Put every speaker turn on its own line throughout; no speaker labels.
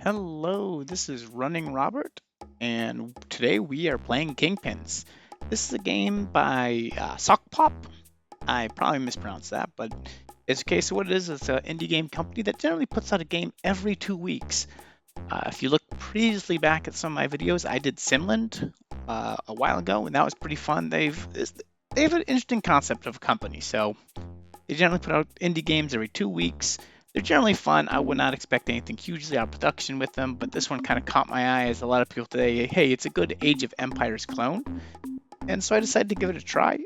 Hello, this is Running Robert, and today we are playing Kingpins. This is a game by Sokpop. I probably mispronounced that, but it's okay. So what it is, it's an indie game company that generally puts out a game every 2 weeks. If you look previously back at some of my videos, I did Simland a while ago, and that was pretty fun. They have an interesting concept of a company, so they generally put out indie games every 2 weeks. They're generally fun. I would not expect anything hugely out of production with them, but this one kind of caught my eye as a lot of people today, hey, it's a good Age of Empires clone. And so I decided to give it a try.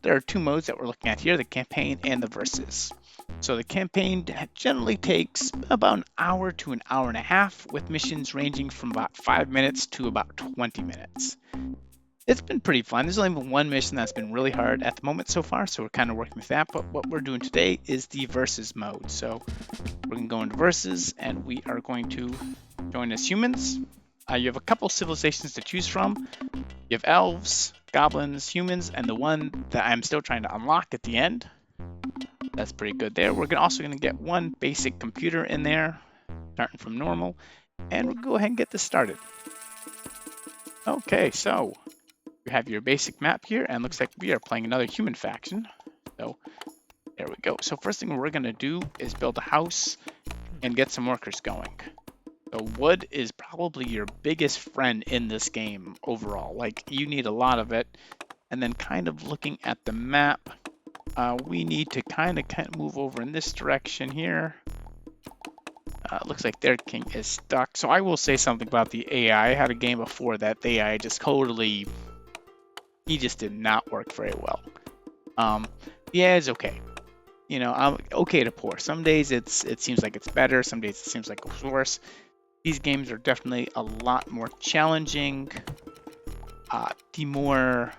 There are two modes that we're looking at here, the campaign and the versus. So the campaign generally takes about an hour to an hour and a half, with missions ranging from about 5 minutes to about 20 minutes. It's been pretty fun. There's only been one mission that's been really hard at the moment so far, so we're kind of working with that. But what we're doing today is the versus mode. So we're going to go into versus, and we are going to join as humans. You have a couple civilizations to choose from. You have elves, goblins, humans, and the one that I'm still trying to unlock at the end. That's pretty good there. We're also going to get one basic computer in there, starting from normal, and we'll go ahead and get this started. Okay, so you have your basic map here, and looks like we are playing another human faction. So there we go. So first thing we're going to do is build a house and get some workers going. So wood is probably your biggest friend in this game overall. Like, you need a lot of it. And then kind of looking at the map, we need to kind of move over in this direction here. Looks like their king is stuck. So I will say something about the AI. I had a game before that the AI just totally, he just did not work very well. Yeah, it's okay. You know, I'm okay to poor. Some days it seems like it's better. Some days it seems like it's worse. These games are definitely a lot more challenging. The more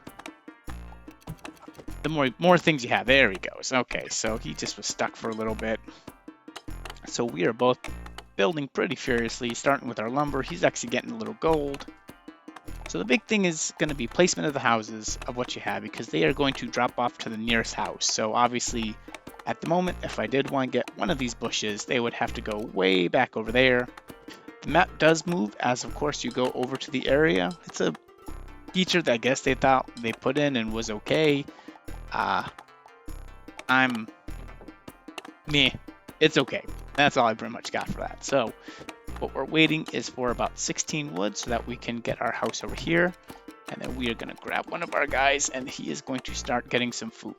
things you have. There he goes. Okay, so he just was stuck for a little bit. So we are both building pretty furiously, starting with our lumber. He's actually getting a little gold. So the big thing is going to be placement of the houses of what you have, because they are going to drop off to the nearest house. So obviously, at the moment, if I did want to get one of these bushes, they would have to go way back over there. The map does move as, of course, you go over to the area. It's a feature that I guess they thought they put in and was okay. It's okay. That's all I pretty much got for that. So what we're waiting is for about 16 wood so that we can get our house over here. And then we are going to grab one of our guys, and he is going to start getting some food.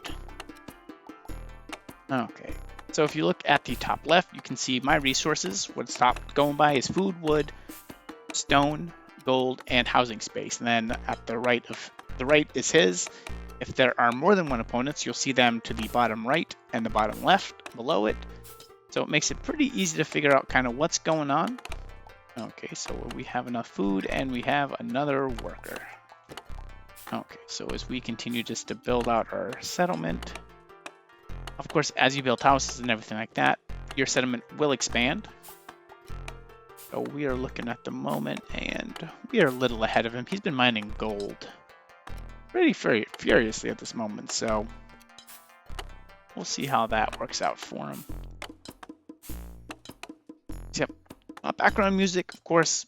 Okay. So if you look at the top left, you can see my resources. What it's going by is food, wood, stone, gold, and housing space. And then at the right is his. If there are more than one opponents, you'll see them to the bottom right and the bottom left below it. So it makes it pretty easy to figure out kind of what's going on. Okay, so we have enough food and we have another worker. Okay, so as we continue just to build out our settlement, of course, as you build houses and everything like that, your settlement will expand. So we are looking at the moment, and we are a little ahead of him. He's been mining gold pretty furiously at this moment, so we'll see how that works out for him. Yep. Background music, of course,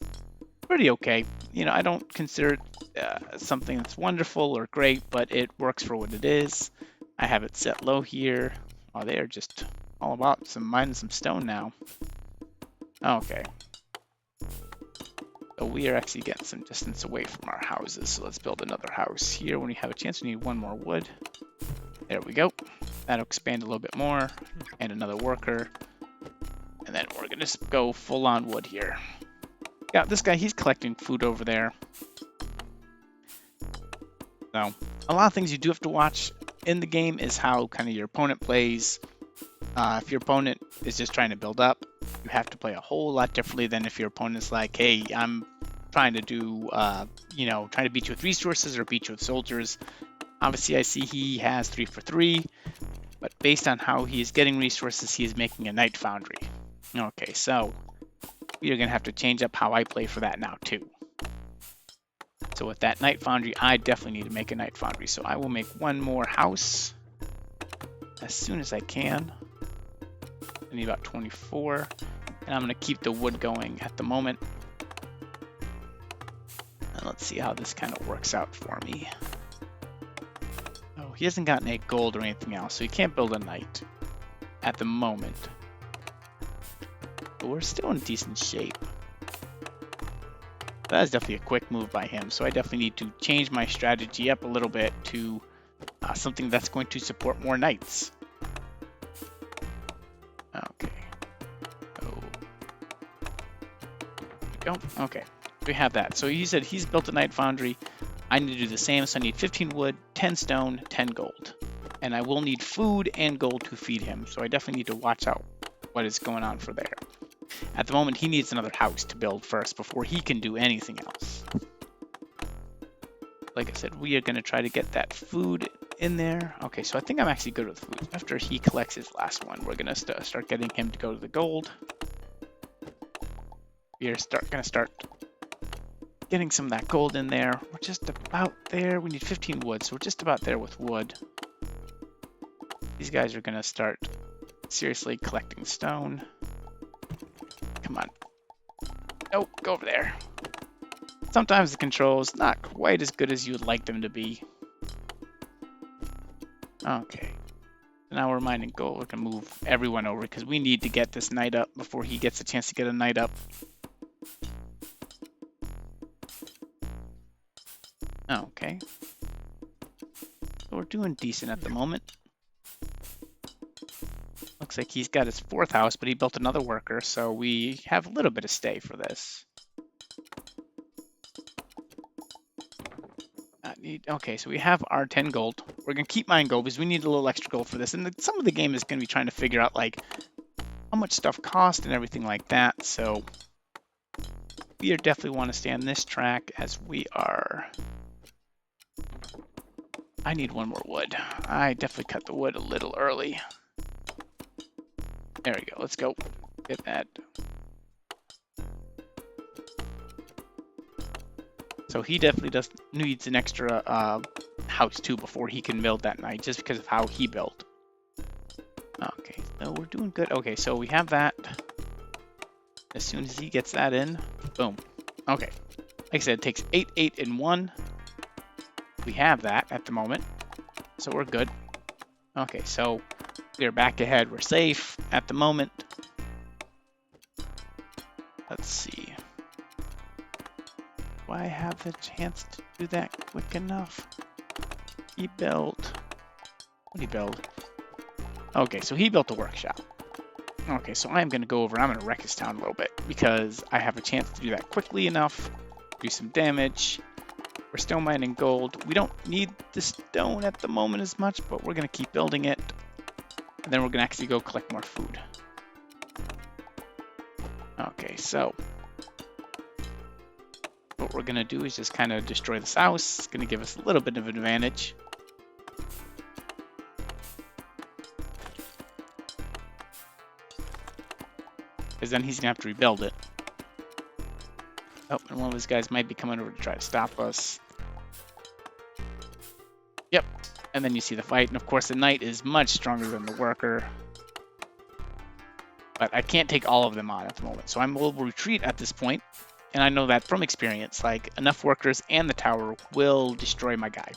pretty okay. You know, I don't consider it something that's wonderful or great, but it works for what it is. I have it set low here. Oh, they are just all about mining some stone now. Okay. So we are actually getting some distance away from our houses. So let's build another house here. When we have a chance, we need one more wood. There we go. That'll expand a little bit more. And another worker. And then we're going to go full on wood here. Yeah, this guy, he's collecting food over there. So a lot of things you do have to watch in the game is how kind of your opponent plays. If your opponent is just trying to build up, you have to play a whole lot differently than if your opponent's like, hey, I'm trying to do, trying to beat you with resources or beat you with soldiers. Obviously, I see he has 3 for 3, but based on how he is getting resources, he is making a night foundry. Okay, so we are going to have to change up how I play for that now, too. So with that night foundry, I definitely need to make a night foundry. So I will make one more house as soon as I can. I need about 24. And I'm going to keep the wood going at the moment. And let's see how this kind of works out for me. Oh, he hasn't gotten any gold or anything else, so he can't build a knight at the moment. But we're still in decent shape. That is definitely a quick move by him, so I definitely need to change my strategy up a little bit to something that's going to support more knights. Okay. Oh. There we go. Okay. We have that. So he said he's built a knight foundry. I need to do the same, so I need 15 wood, 10 stone, 10 gold. And I will need food and gold to feed him, so I definitely need to watch out what is going on for there. At the moment, he needs another house to build first before he can do anything else. Like I said, we are going to try to get that food in there. Okay, so I think I'm actually good with food. After he collects his last one, we're going to start getting him to go to the gold. We are going to start getting some of that gold in there. We're just about there. We need 15 wood, so we're just about there with wood. These guys are going to start seriously collecting stone. Come on. Nope, go over there. Sometimes the controls not quite as good as you would like them to be. Okay. So now we're mining gold. We're going to move everyone over because we need to get this knight up before he gets a chance to get a knight up. Okay. So we're doing decent at the moment. Looks like he's got his 4th house, but he built another worker, so we have a little bit of stay for this. Okay, so we have our 10 gold. We're going to keep mining gold because we need a little extra gold for this. And some of the game is going to be trying to figure out, like, how much stuff costs and everything like that. So we definitely want to stay on this track as we are... I need one more wood. I definitely cut the wood a little early. There we go. Let's go. Get that. So he definitely needs an extra house too before he can build that knight, just because of how he built. Okay, so we're doing good. Okay, so we have that. As soon as he gets that in, boom. Okay. Like I said, it takes 8, 8, and 1. We have that at the moment, so we're good. Okay, so we're back ahead. We're safe at the moment. Let's see. Do I have the chance to do that quick enough? He built... What did he build? Okay, so he built a workshop. Okay, so I'm going to go over. I'm going to wreck his town a little bit because I have a chance to do that quickly enough. Do some damage. We're still mining gold. We don't need the stone at the moment as much, but we're going to keep building it. And then we're going to actually go collect more food. Okay, so what we're going to do is just kind of destroy this house. It's going to give us a little bit of an advantage. Because then he's going to have to rebuild it. Oh, and one of those guys might be coming over to try to stop us. Yep. And then you see the fight. And of course, the knight is much stronger than the worker. But I can't take all of them on at the moment. So I will retreat at this point. And I know that from experience, like enough workers and the tower will destroy my guy.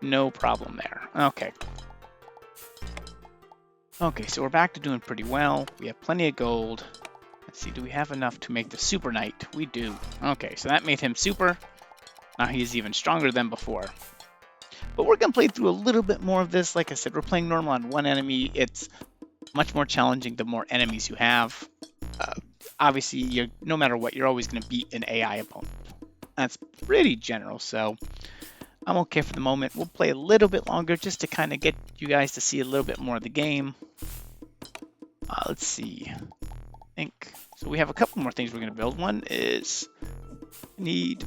No problem there. Okay. Okay, so we're back to doing pretty well. We have plenty of gold. Let's see, do we have enough to make the super knight? We do. Okay, so that made him super. Now he's even stronger than before. But we're going to play through a little bit more of this. Like I said, we're playing normal on one enemy. It's much more challenging the more enemies you have. Obviously, no matter what, you're always going to beat an AI opponent. That's pretty general, so I'm okay for the moment. We'll play a little bit longer just to kind of get you guys to see a little bit more of the game. Let's see. So we have a couple more things we're going to build. One is need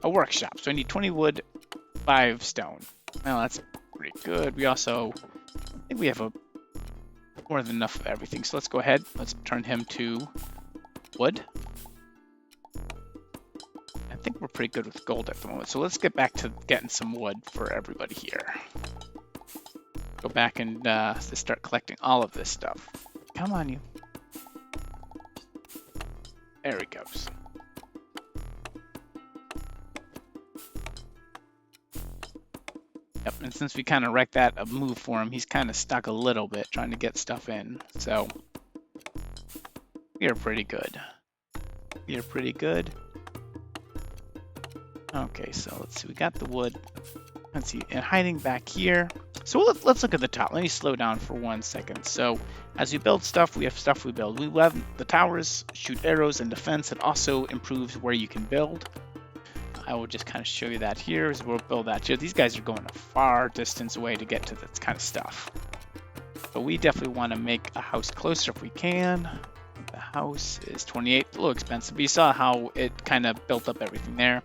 a workshop. So I need 20 wood, 5 stone. Well, that's pretty good. We also, I think we have more than enough of everything. So let's go ahead. Let's turn him to wood. I think we're pretty good with gold at the moment. So let's get back to getting some wood for everybody here. go back and just start collecting all of this stuff. Come on, you. There he goes. Yep, and since we kind of wrecked that move for him, he's kind of stuck a little bit trying to get stuff in. So we are pretty good. We are pretty good. Okay, so let's see. We got the wood. Let's see, and hiding back here. So let's look at the top. Let me slow down for 1 second. So as we build stuff, we have stuff we build. We have the towers, shoot arrows, and defense. It also improves where you can build. I will just kind of show you that here as we'll build that here. These guys are going a far distance away to get to this kind of stuff. But we definitely want to make a house closer if we can. The house is 28, a little expensive. But you saw how it kind of built up everything there.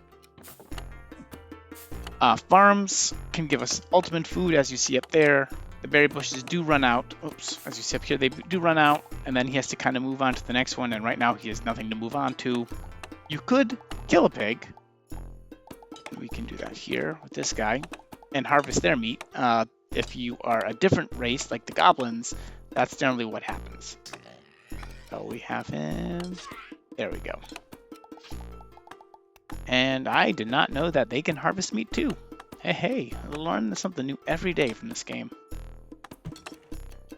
Farms can give us ultimate food, as you see up there. The berry bushes do run out. Oops, as you see up here, they do run out, and then he has to kind of move on to the next one, and right now he has nothing to move on to. You could kill a pig. We can do that here with this guy and harvest their meat. If you are a different race, like the goblins, that's generally what happens. So we have him. There we go. And I did not know that they can harvest meat too. Hey, I learn something new every day from this game.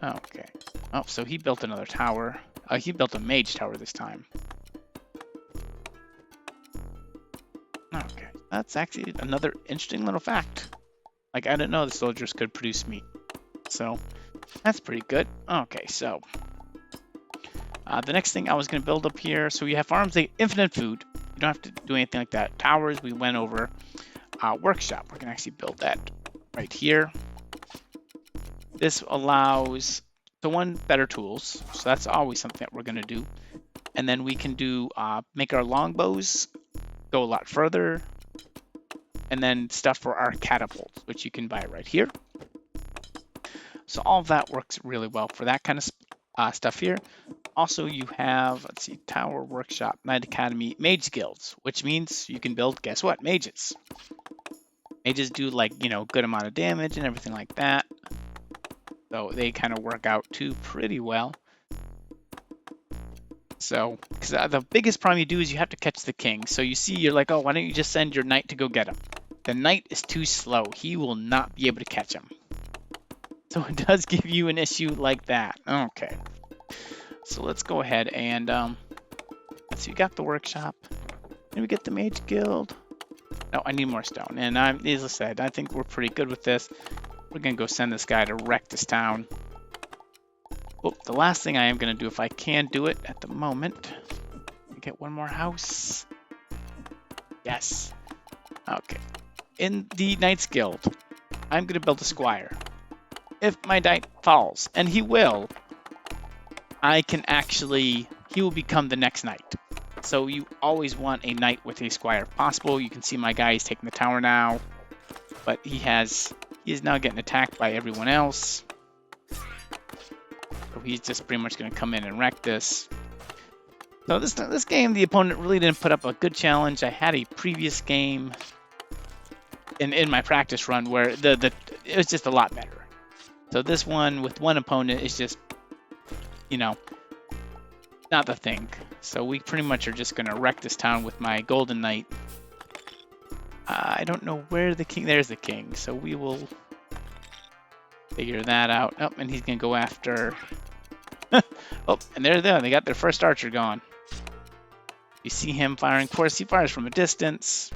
Okay. Oh, so he built another tower. He built a mage tower this time. Okay, that's actually another interesting little fact. Like, I didn't know the soldiers could produce meat. So, that's pretty good. Okay, so the next thing I was going to build up here, so we have farms, they infinite food. You don't have to do anything like that. Towers, we went over. Workshop, we're going to actually build that right here. This allows better tools, so that's always something that we're going to do. And then we can do make our longbows go a lot further, and then stuff for our catapults, which you can buy right here. So all of that works really well for that kind of stuff here. Also, you have, let's see, Tower, Workshop, Knight Academy, Mage Guilds, which means you can build, guess what, mages. Mages do, like, you know, good amount of damage and everything like that. So they kind of work out too pretty well. So, because the biggest problem you do is you have to catch the king. So you see, you're like, oh, why don't you just send your knight to go get him? The knight is too slow. He will not be able to catch him. So it does give you an issue like that. Okay. So let's go ahead and, let's see, we got the workshop. Then we get the mage guild. No, I need more stone. And as I said, I think we're pretty good with this. We're going to go send this guy to wreck this town. Oh, the last thing I am going to do, if I can do it at the moment, get one more house. Yes. Okay. In the Knights Guild, I'm going to build a squire. If my knight falls, and he will, he will become the next knight. So you always want a knight with a squire if possible. You can see my guy is taking the tower now, but he is now getting attacked by everyone else. So he's just pretty much going to come in and wreck this. So this game, the opponent really didn't put up a good challenge. I had a previous game in my practice run where it was just a lot better. So this one with one opponent is just, you know, not the thing. So we pretty much are just going to wreck this town with my golden knight. I don't know where the king... There's the king. So we will figure that out. Oh, and he's going to go after... Oh, and there they are. They got their first archer gone. You see him firing. Of course, he fires from a distance.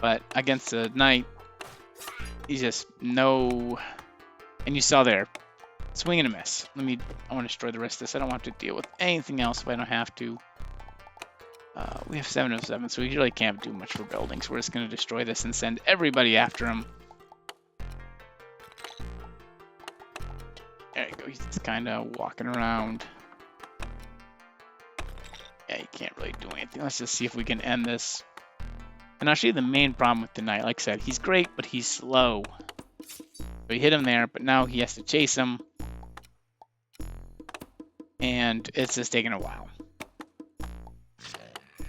But against the knight, he's just no... And you saw there. Swing and a miss. I want to destroy the rest of this. I don't want to deal with anything else if I don't have to. We have 7 of 7, so we really can't do much for buildings. We're just going to destroy this and send everybody after him. There you go. He's just kind of walking around. Yeah, he can't really do anything. Let's just see if we can end this. And I'll show you the main problem with the knight. Like I said, he's great, but he's slow. So he hit him there, but now he has to chase him. And it's just taking a while.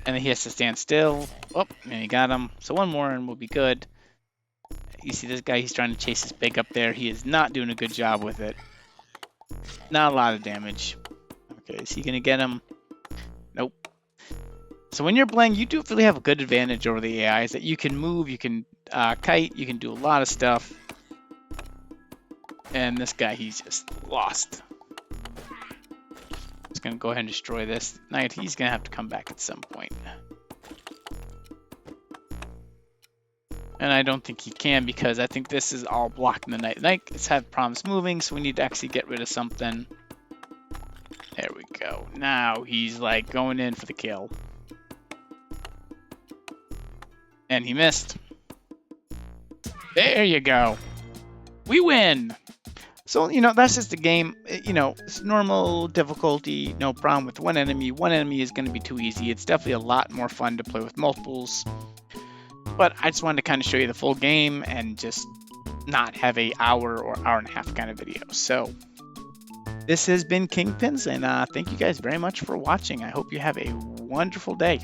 And then he has to stand still. Oh, and he got him. So one more and we'll be good. You see this guy, he's trying to chase his pig up there. He is not doing a good job with it. Not a lot of damage. Okay, is he going to get him? Nope. So when you're playing, you do really have a good advantage over the AI, is that you can move, you can kite, you can do a lot of stuff. And this guy, he's just lost. Just going to go ahead and destroy this knight. He's going to have to come back at some point. And I don't think he can, because I think this is all blocking the knight. The knight has had problems moving, so we need to actually get rid of something. There we go. Now he's like going in for the kill. And he missed. There you go. We win. So, that's just the game. It's normal difficulty, no problem with one enemy. One enemy is going to be too easy. It's definitely a lot more fun to play with multiples. But I just wanted to kind of show you the full game and just not have a hour or hour and a half kind of video. So this has been Kingpins, and thank you guys very much for watching. I hope you have a wonderful day.